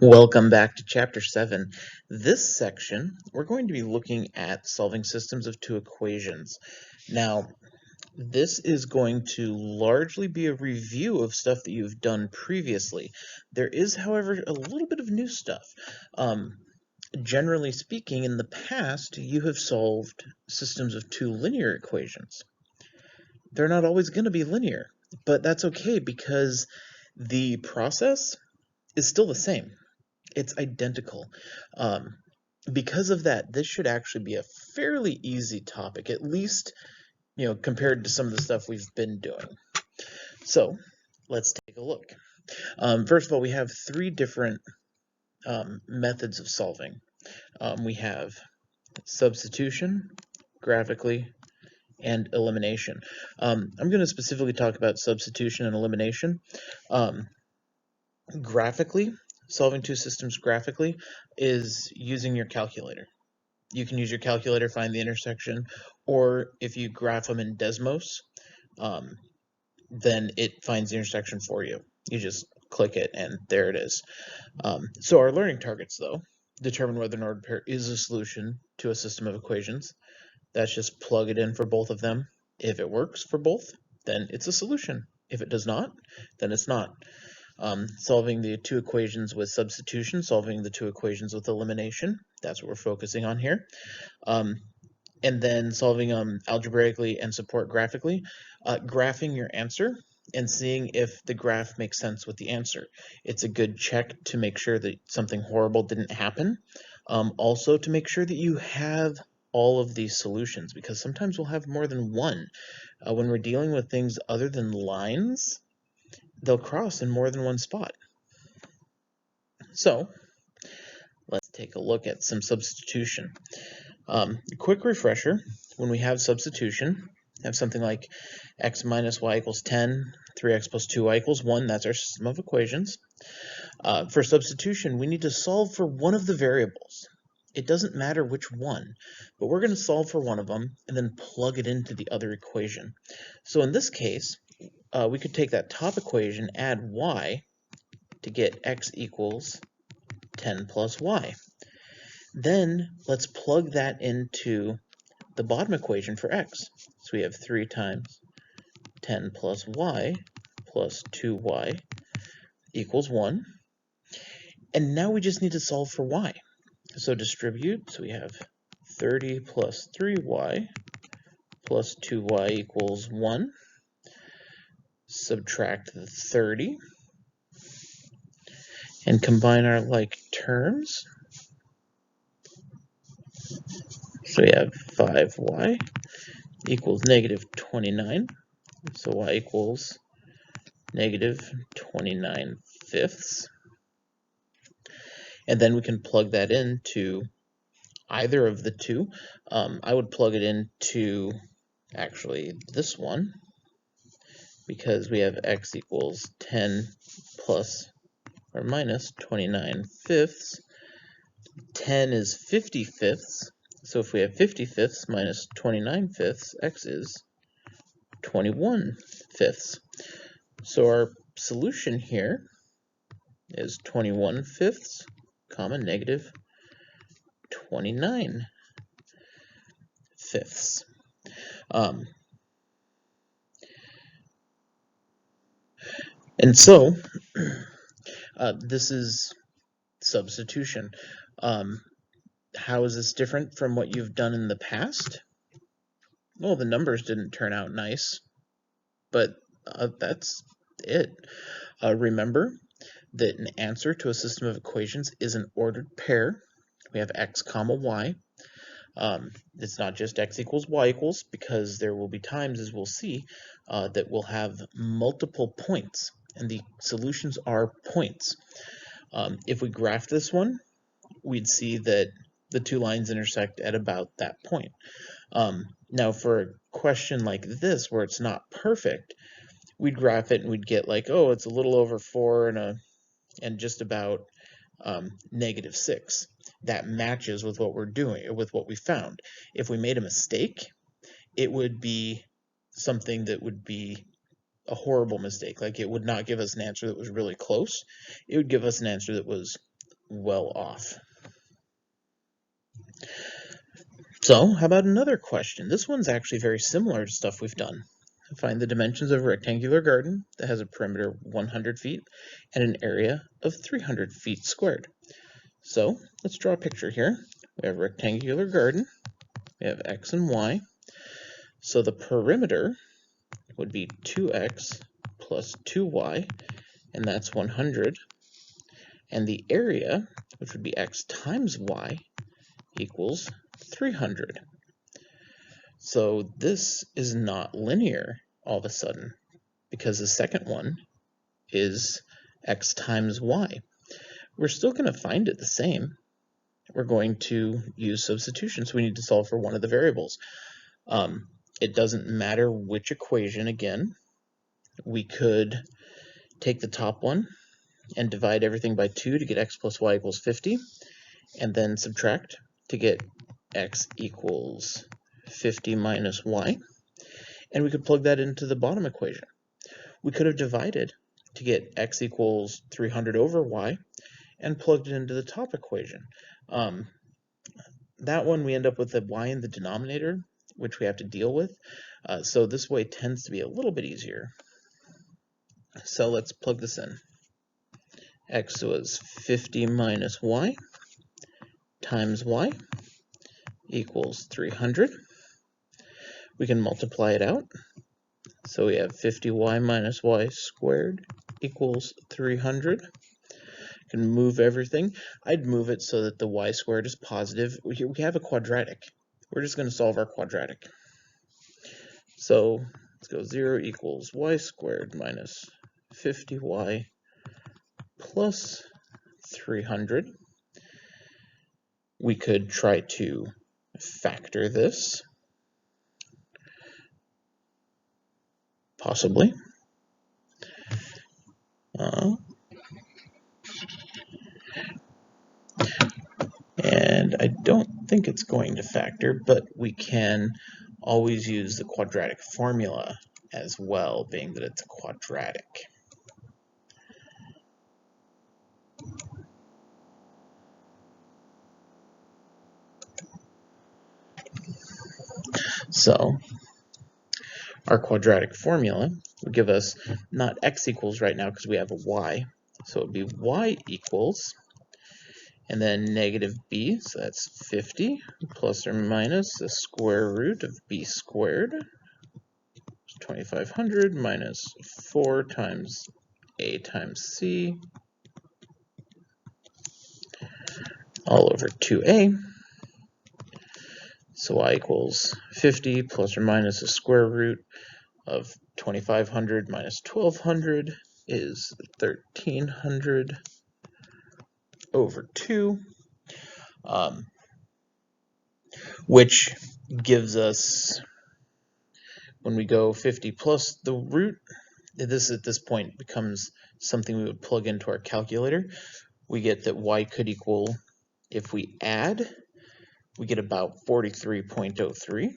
Welcome back to Chapter 7. This section, we're going to be looking at solving systems of two equations. Now, this is going to largely be a review of stuff that you've done previously. There is, however, a little bit of new stuff. Generally speaking, in the past, you have solved systems of two linear equations. They're not always going to be linear, but that's okay because the process is still the same. It's identical. Because of that, this should actually be a fairly easy topic, at least, compared to some of the stuff we've been doing. So let's take a look. First of all, we have three different methods of solving. We have substitution, graphically, and elimination. I'm going to specifically talk about substitution and elimination. Graphically, solving two systems graphically is using your calculator. You can use your calculator, find the intersection, or if you graph them in Desmos, then it finds the intersection for you. You just click it and there it is. So our learning targets, though, determine whether an ordered pair is a solution to a system of equations. That's just plug it in for both of them. If it works for both, then it's a solution. If it does not, then it's not. Solving the two equations with substitution, solving the two equations with elimination. That's what we're focusing on here. And then solving algebraically and support graphically. Graphing your answer and seeing if the graph makes sense with the answer. It's a good check to make sure that something horrible didn't happen. Also to make sure that you have all of these solutions, because sometimes we'll have more than one. When we're dealing with things other than lines, they'll cross in more than one spot. So let's take a look at some substitution. A quick refresher, when we have substitution, have something like x minus y equals 10, 3x plus 2y equals 1. That's our system of equations. For substitution, we need to solve for one of the variables. It doesn't matter which one, but we're going to solve for one of them and then plug it into the other equation. So in this case, we could take that top equation, add y, to get x equals 10 plus y. Then let's plug that into the bottom equation for x. So we have 3 times 10 plus y plus 2y equals 1. And now we just need to solve for y. So distribute, so we have 30 plus 3y plus 2y equals 1. Subtract the 30 and combine our like terms. So we have 5y equals negative 29. So y equals negative 29 fifths. And then we can plug that into either of the two. I would plug it into actually this one, because we have x equals 10 plus or minus 29 fifths. 10 is 50 fifths. So if we have 50 fifths minus 29 fifths, x is 21 fifths. So our solution here is 21 fifths, comma, negative 29 fifths. And so this is substitution. How is this different from what you've done in the past? Well, the numbers didn't turn out nice, but that's it. Remember that an answer to a system of equations is an ordered pair. We have x comma y. It's not just x equals y equals, because there will be times, as we'll see, that we'll have multiple points, and the solutions are points. If we graph this one, we'd see that the two lines intersect at about that point. Now, for a question like this, where it's not perfect, we'd graph it and we'd get like, oh, it's a little over 4 and just about negative 6. That matches with what we're doing, with what we found. If we made a mistake, it would be something that would be a horrible mistake. Like, it would not give us an answer that was really close. It would give us an answer that was well off. So how about another question? This one's actually very similar to stuff we've done. Find the dimensions of a rectangular garden that has a perimeter of 100 feet and an area of 300 feet squared. So let's draw a picture here. We have a rectangular garden. We have x and y. So the perimeter would be 2x plus 2y, and that's 100. And the area, which would be x times y, equals 300. So this is not linear all of a sudden, because the second one is x times y. We're still going to find it the same. We're going to use substitution, so we need to solve for one of the variables. It doesn't matter which equation, again. We could take the top one and divide everything by 2 to get x plus y equals 50, and then subtract to get x equals 50 minus y, and we could plug that into the bottom equation. We could have divided to get x equals 300 over y and plugged it into the top equation. That one we end up with the y in the denominator, which we have to deal with. So this way tends to be a little bit easier. So let's plug this in. X was 50 minus y times y equals 300. We can multiply it out. So we have 50y minus y squared equals 300. Can move everything. I'd move it so that the y squared is positive. We have a quadratic. We're just going to solve our quadratic. So let's go 0 equals y squared minus 50y plus 300. We could try to factor this, possibly. And I don't think it's going to factor, but we can always use the quadratic formula as well, being that it's a quadratic. So our quadratic formula would give us not x equals right now because we have a y, so it would be y equals, and then negative b, so that's 50 plus or minus the square root of b squared, 2500 minus 4 times a times c, all over 2a. So y equals 50 plus or minus the square root of 2500 minus 1200 is 1300 over 2, which gives us, when we go 50 plus the root, this at this point becomes something we would plug into our calculator. We get that y could equal, if we add, we get about 43.03.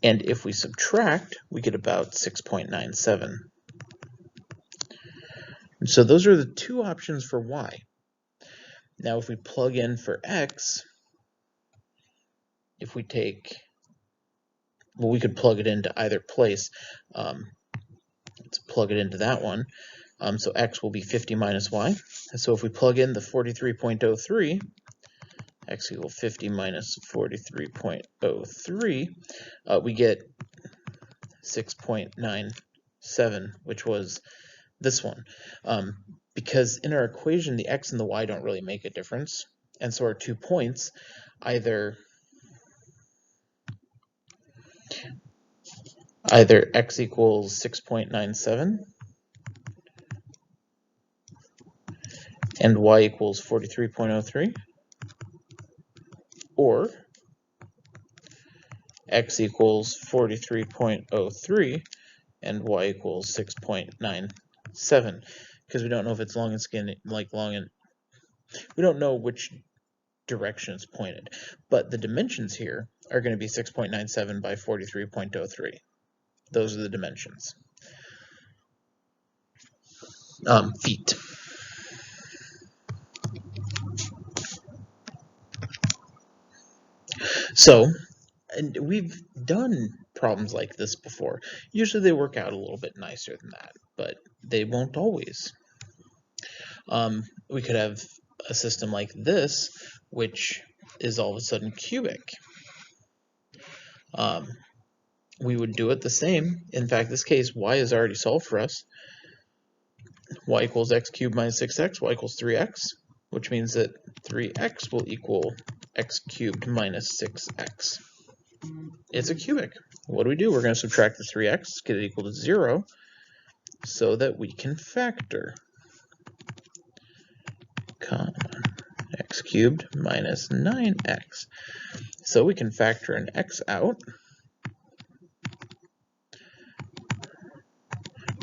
And if we subtract, we get about 6.97. And so those are the two options for y. Now if we plug in for x, if we take, well, we could plug it into either place. Let's plug it into that one. So x will be 50 minus y. And so if we plug in the 43.03, x equals 50 minus 43.03, we get 6.97, which was this one. Because in our equation, the x and the y don't really make a difference. And so our 2 points, either x equals 6.97 and y equals 43.03, or x equals 43.03 and y equals 6.97, because we don't know if it's long and skinny, like long and, we don't know which direction it's pointed, but the dimensions here are going to be 6.97 by 43.03. Those are the dimensions. Feet. So, and we've done problems like this before. Usually they work out a little bit nicer than that, but they won't always. We could have a system like this, which is all of a sudden cubic. We would do it the same. In fact, this case, y is already solved for us. Y equals x cubed minus 6x, y equals 3x, which means that 3x will equal x cubed minus 6x. It's a cubic. What do? We're going to subtract the 3x, get it equal to 0, so that we can factor. Comma, x cubed minus 9x. So we can factor an x out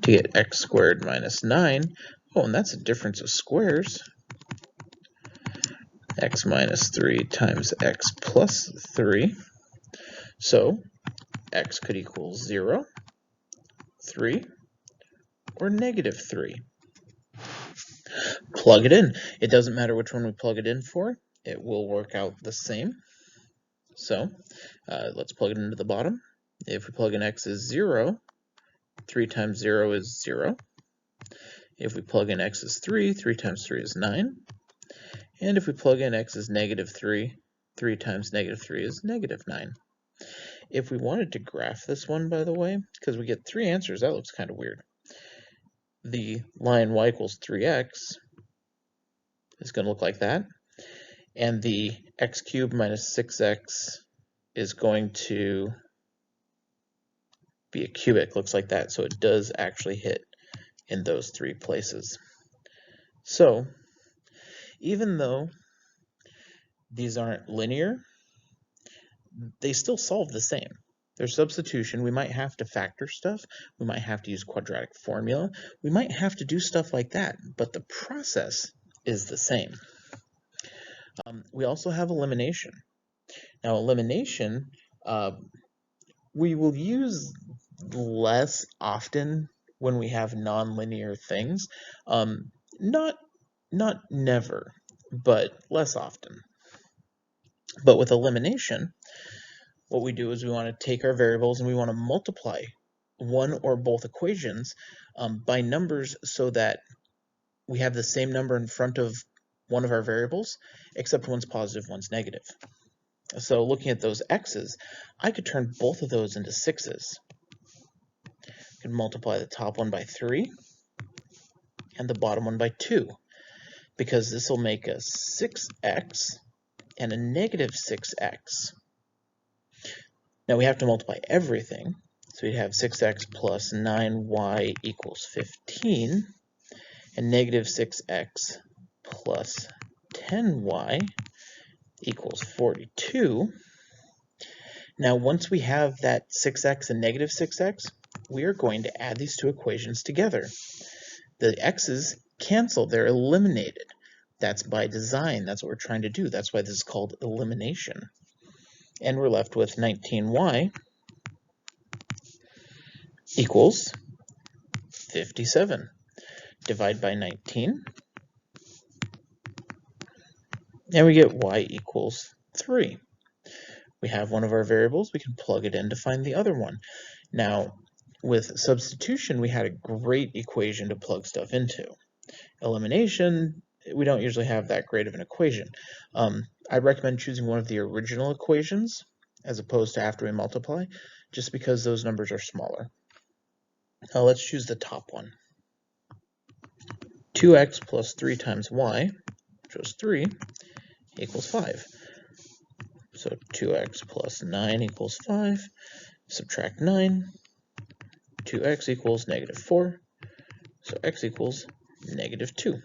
to get x squared minus 9. Oh, and that's a difference of squares. X minus 3 times x plus 3. So x could equal 0, 3, or negative 3. Plug it in. It doesn't matter which one we plug it in for. It will work out the same. So let's plug it into the bottom. If we plug in x as 0, 3 times 0 is 0. If we plug in x as 3, 3 times 3 is 9. And if we plug in x as negative 3, 3 times negative 3 is negative 9. If we wanted to graph this one, by the way, because we get 3 answers, that looks kind of weird. The line y equals 3x is going to look like that. And the x cubed minus 6x is going to be a cubic, looks like that. So it does actually hit in those 3 places. So even though these aren't linear, they still solve the same. There's substitution. We might have to factor stuff. We might have to use quadratic formula. We might have to do stuff like that, but the process is the same. We also have elimination. Now, elimination, we will use less often when we have nonlinear things. Not never, but less often. But with elimination, what we do is we want to take our variables and we want to multiply one or both equations by numbers so that we have the same number in front of one of our variables, except one's positive, one's negative. So looking at those x's, I could turn both of those into 6's. I could multiply the top one by 3 and the bottom one by 2, because this will make a 6x and a negative 6x. Now we have to multiply everything, so we'd have 6x plus 9y equals 15, and negative 6x plus 10y equals 42. Now once we have that 6x and negative 6x, we are going to add these two equations together. The x's cancel, they're eliminated. That's by design, that's what we're trying to do. That's why this is called elimination. And we're left with 19y equals 57. Divide by 19, and we get y equals 3. We have one of our variables, we can plug it in to find the other one. Now, with substitution, we had a great equation to plug stuff into. Elimination, we don't usually have that great of an equation. I'd recommend choosing one of the original equations as opposed to after we multiply, just because those numbers are smaller. Now let's choose the top one. 2x plus 3 times y, which was 3, equals 5. So 2x plus 9 equals 5. Subtract 9. 2x equals negative 4. So x equals negative 2.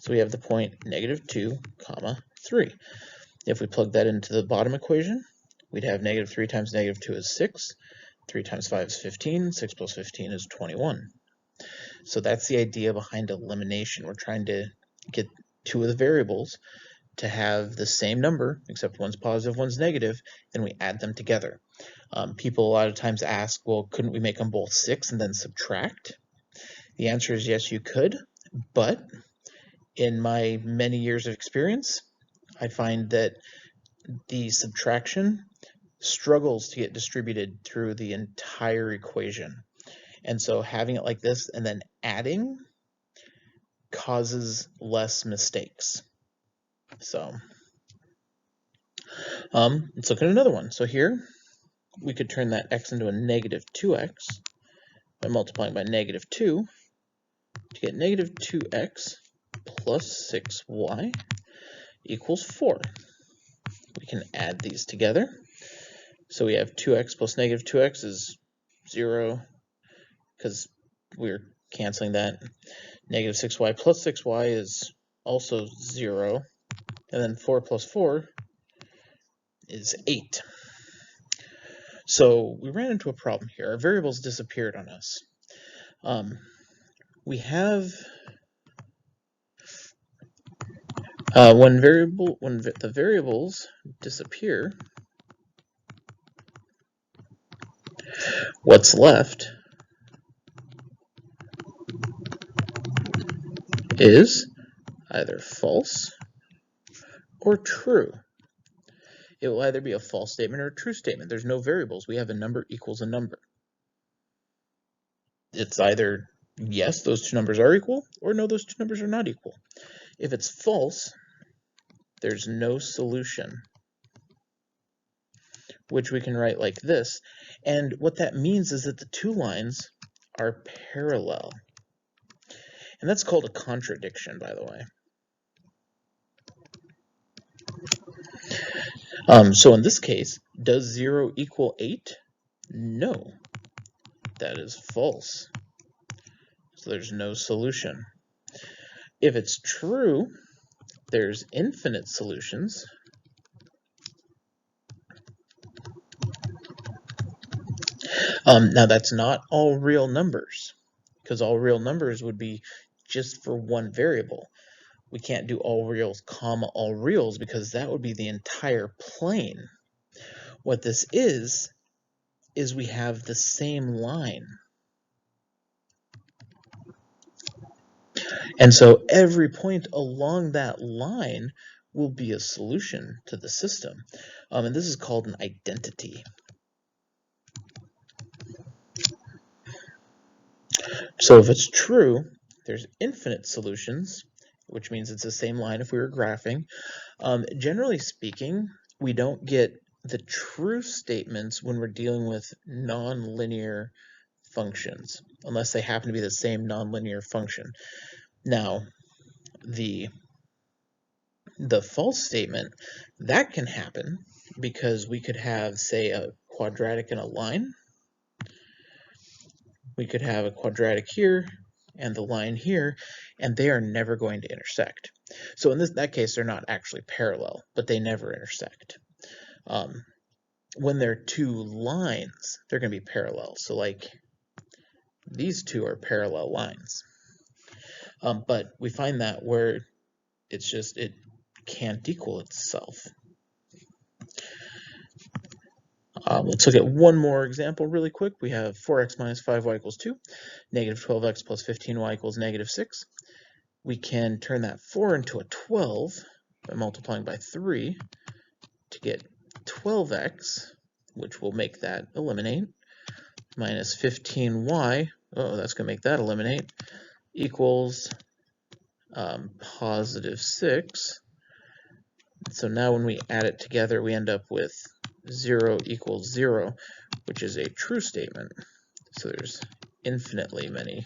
So we have the point negative 2, comma 3. If we plug that into the bottom equation, we'd have negative 3 times negative 2 is 6. 3 times 5 is 15. 6 plus 15 is 21. So that's the idea behind elimination. We're trying to get two of the variables to have the same number, except one's positive, one's negative, and we add them together. People a lot of times ask, well, couldn't we make them both 6 and then subtract? The answer is yes, you could, but in my many years of experience, I find that the subtraction struggles to get distributed through the entire equation. And so having it like this and then adding causes less mistakes. So let's look at another one. So here we could turn that x into a negative 2x by multiplying by negative 2 to get negative 2x plus 6y equals 4. We can add these together. So we have 2x plus negative 2x is 0, because we're canceling that. Negative 6y plus 6y is also 0. And then 4 plus 4 is 8. So we ran into a problem here. Our variables disappeared on us. We have when the variables disappear, what's left is either false or true. It will either be a false statement or a true statement. There's no variables. We have a number equals a number. It's either yes, those two numbers are equal, or no, those two numbers are not equal. If it's false, there's no solution, which we can write like this. And what that means is that the two lines are parallel. And that's called a contradiction, by the way. So in this case, does 0 equal 8? No, that is false. So there's no solution. If it's true, there's infinite solutions. Now that's not all real numbers, because all real numbers would be just for one variable. We can't do all reals comma all reals, because that would be the entire plane. What this is we have the same line. And so every point along that line will be a solution to the system. And this is called an identity. So if it's true, there's infinite solutions, which means it's the same line if we were graphing. Generally speaking, we don't get the true statements when we're dealing with nonlinear functions, unless they happen to be the same nonlinear function. Now, the false statement, that can happen because we could have, say, a quadratic in a line. We could have a quadratic here and the line here, and they are never going to intersect. So in that case, they're not actually parallel, but they never intersect. When they're two lines, they're going to be parallel. So like these two are parallel lines. But we find that where it's just, it can't equal itself. Let's look at one more example really quick. We have 4x minus 5y equals 2, negative 12x plus 15y equals negative 6. We can turn that 4 into a 12 by multiplying by 3 to get 12x, which will make that eliminate, minus 15y, oh, that's going to make that eliminate, equals positive 6. So now when we add it together, we end up with 0 equals 0, which is a true statement. So there's infinitely many.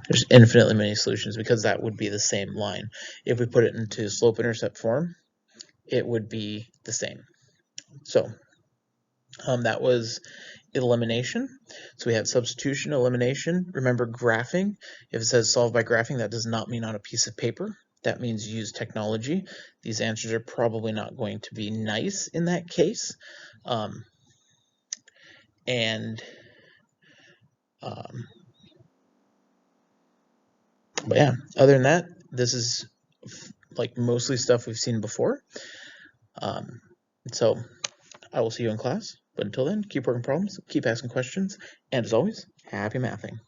There's infinitely many solutions, because that would be the same line. If we put it into slope-intercept form, it would be the same. So that was elimination. So we have substitution, elimination. Remember graphing. If it says solve by graphing, that does not mean on a piece of paper. That means use technology. These answers are probably not going to be nice in that case. But yeah, other than that, this is like mostly stuff we've seen before. So I will see you in class. But until then, keep working problems, keep asking questions, and as always, happy mathing.